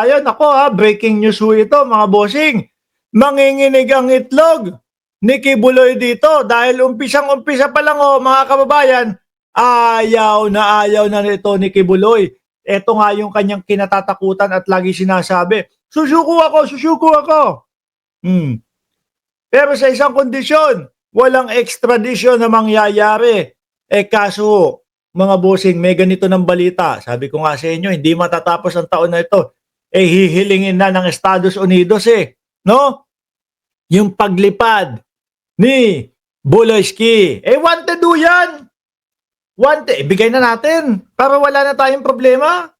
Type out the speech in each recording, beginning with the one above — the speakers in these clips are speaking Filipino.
Ayun, ako breaking news ho ito mga bossing. Manginginig ang itlog ni Kibuloy dito dahil umpisang-umpisa pa lang mga kababayan, ayaw na nito ni Kibuloy. Ito nga yung kanyang kinatatakutan at lagi sinasabi, susuko ako. Pero sa isang kondisyon, walang extradition na mangyayari. Kaso, mga bossing, may ganito ng balita. Sabi ko nga sa inyo, hindi matatapos ang taon na ito. Hihilingin na ng Estados Unidos no? Yung paglipad ni Buloyski. Wanted do yan. Wanted. Bigay na natin para wala na tayong problema.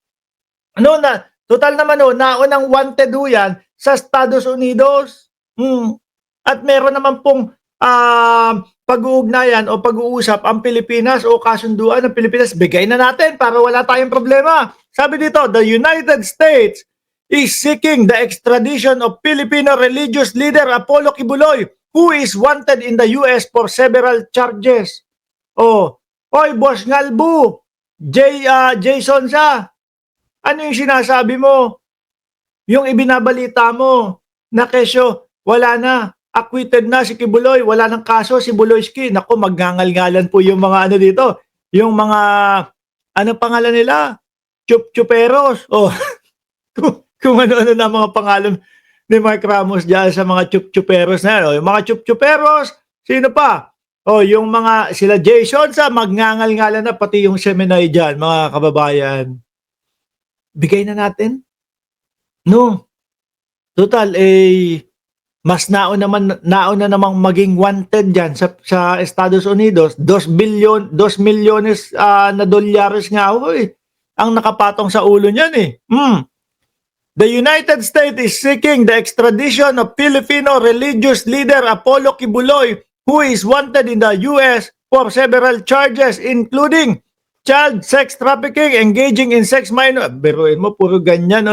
Total naman naunang wanted do yan sa Estados Unidos. At meron naman pong pag-uugnayan o pag-uusap ang Pilipinas o kasunduan ng Pilipinas. Bigay na natin para wala tayong problema. Sabi dito, the United States is seeking the extradition of Filipino religious leader Apollo Kibuloy, who is wanted in the US for several charges. Oy, Boss Ngalbu, Jason sa, ano yung sinasabi mo? Yung ibinabalita mo na kesyo, wala na, acquitted na si Kibuloy, wala nang kaso si Buloyski. Naku, magngangal-ngalan po yung mga dito, yung mga, ano pangalan nila? Chup-chuperos. Kung ano-ano na mga pangalan ni Mark Ramos dyan sa mga chup-chuperos na yan. Yung mga chup-chuperos, sino pa? Yung mga, sila Jason sa magngangal-ngalan na, pati yung Seminay dyan, mga kababayan. Bigay na natin? No. Total, mas nauna namang maging wanted dyan sa Estados Unidos. 2 milyones na dolyares nga ang nakapatong sa ulo niyan The United States is seeking the extradition of Filipino religious leader Apollo Kibuloy, who is wanted in the US for several charges including child sex trafficking, engaging in sex minor. Biruin mo, puro ganyan,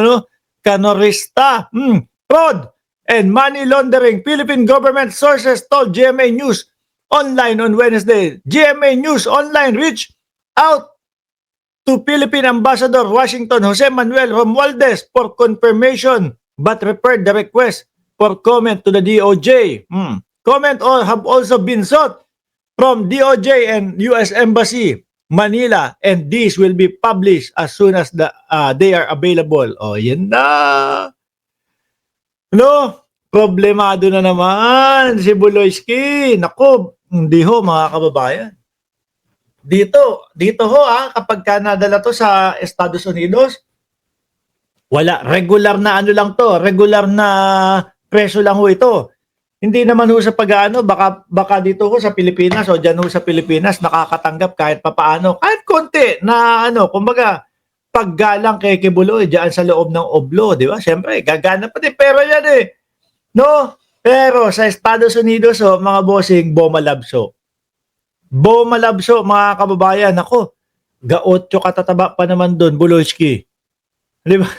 kanorista, fraud, and money laundering. Philippine government sources told GMA News Online on Wednesday. GMA News Online reached out to Philippine Ambassador Washington Jose Manuel Romualdez for confirmation but referred the request for comment to the DOJ. Comment have also been sought from DOJ and US Embassy Manila, and these will be published as soon as they are available. Yan na. Problemado na naman si Buloyski. Naku, hindi mga kababayan. Dito kapag ka nadala to sa Estados Unidos, wala, regular na regular na preso lang ito. Hindi naman sa pag-aano, baka dito sa Pilipinas o dyan sa Pilipinas nakakatanggap kahit papaano, kahit konti na kumbaga, paggalang kay Kibuloy dyan sa loob ng oblo, di ba? Siyempre, gagana pati pera yan no? Pero sa Estados Unidos mga bossing, Bomalabso, mga kababayan, ako, ga-8 katataba pa naman doon, Buloyski. Di ba?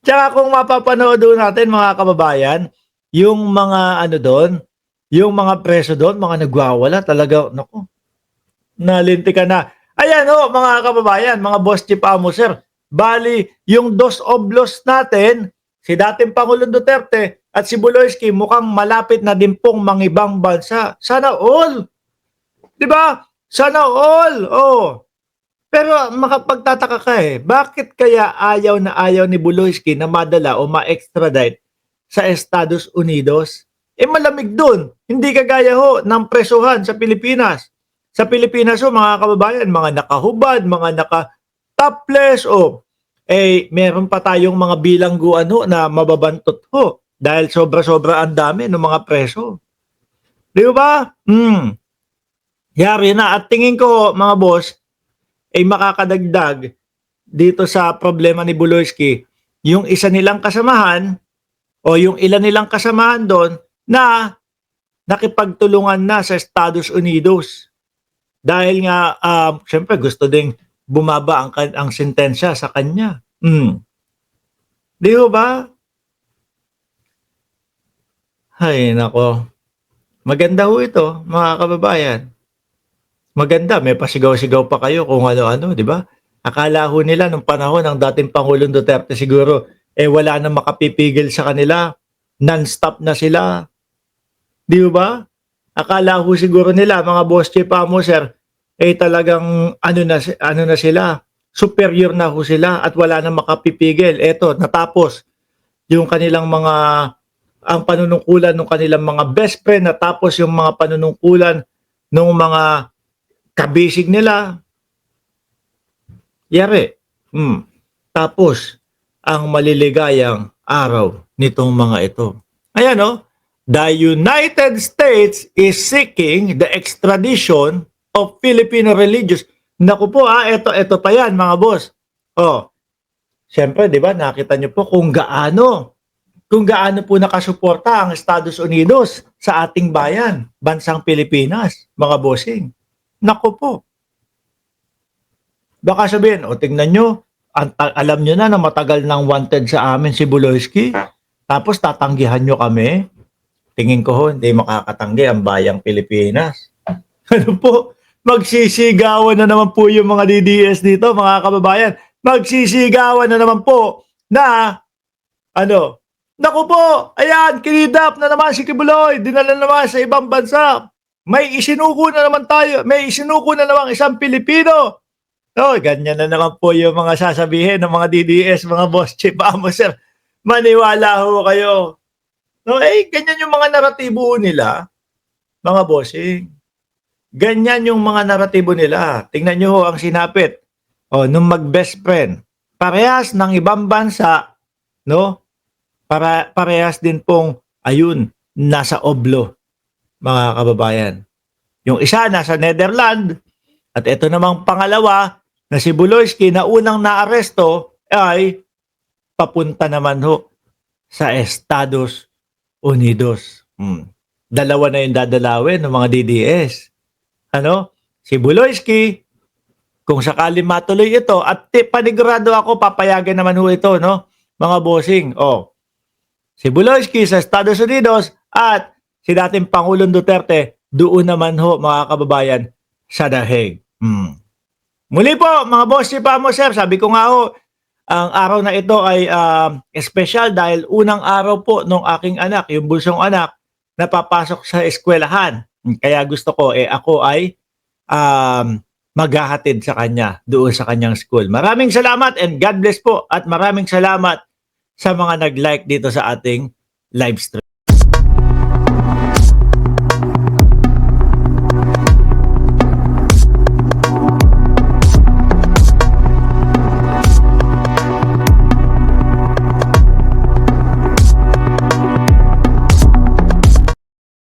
tsaka kung mapapanood natin mga kababayan, yung mga doon, yung mga preso doon, mga nagwawala talaga, naku, nalinti ka na. Ayan mga kababayan, mga boss chief amo sir, bali, yung dos oblos natin, si dating Pangulong Duterte at si Buloyski mukhang malapit na din pong mangibang bansa. Sana all! Diba? Sana all. Pero makapagtataka ka bakit kaya ayaw ni Buloyski na madala o ma-extradite sa Estados Unidos? Malamig dun. Hindi kagaya ng presuhan sa Pilipinas. Sa Pilipinas mga kababayan, mga nakahubad, mga naka-topless meron pa tayong mga bilangguan na mababantot dahil sobra-sobra ang dami ng mga preso. Di ba? Yari na. At tingin ko, mga boss, makakadagdag dito sa problema ni Buloyski, yung isa nilang kasamahan o yung ilan nilang kasamahan doon na nakipagtulungan na sa Estados Unidos. Dahil nga, syempre gusto ding bumaba ang sentensya sa kanya. Di ba? Ay, nako. Maganda ito, mga kababayan. Maganda, may pasigaw-sigaw pa kayo kung ano-ano, di ba? Akala ho nila nung panahon ng dating Pangulong Duterte siguro, wala nang makapipigil sa kanila. Non-stop na sila. Di ba? Akala ho siguro nila, mga boss chief amo, sir, talagang ano na sila, superior na ho sila at wala nang makapipigil. Eto, natapos yung kanilang mga, ang panunungkulan ng kanilang mga best friend, natapos yung mga panunungkulan ng mga kabisig nila. Yari. Tapos, ang maliligayang araw nitong mga ito. Ayan o, the United States is seeking the extradition of Filipino religious. Naku po ito pa yan mga boss. Oh, siyempre, di ba, nakita niyo po kung gaano po nakasuporta ang Estados Unidos sa ating bayan, bansang Pilipinas, mga bossing. Naku po. Baka sabihin, tingnan nyo, alam nyo na matagal nang wanted sa amin si Buloyski, tapos tatanggihan nyo kami. Tingin ko hindi makakatanggi ang bayang Pilipinas. Ano po? Magsisigawan na naman po yung mga DDS dito, mga kababayan. Magsisigawan na naman po na, naku po, ayan, kinidap na naman si Kibuloy, dinala naman sa ibang bansa. May isinuko na naman tayo, may isinuko na naman isang Pilipino. Ganyan na naman po yung mga sasabihin ng mga DDS, mga boss chief amo, sir. Maniwala ho kayo. Ganyan yung mga naratibo nila, mga bossing. Ganyan yung mga naratibo nila. Tingnan nyo ho ang sinapit. Nung mag-best friend, parehas ng ibang bansa, no? Parehas din pong, nasa oblo, mga kababayan. Yung isa nasa Netherlands, at ito namang pangalawa, na si Buloyski na unang naaresto ay papunta naman ho sa Estados Unidos. Dalawa na yung dadalawin ng mga DDS. Si Buloyski, kung sakali matuloy ito, at panigurado ako, papayagan naman ho ito, no? Mga bossing. Si Buloyski sa Estados Unidos at si dating Pangulong Duterte, doon naman ho, mga kababayan, sa The Hague. Muli po, mga boss chief amo, sir, sabi ko nga ho, ang araw na ito ay special dahil unang araw po ng aking anak, yung bulsong anak, na papasok sa eskwelahan. Kaya gusto ko, ako ay maghahatid sa kanya doon sa kanyang school. Maraming salamat and God bless po at maraming salamat sa mga nag-like dito sa ating live stream.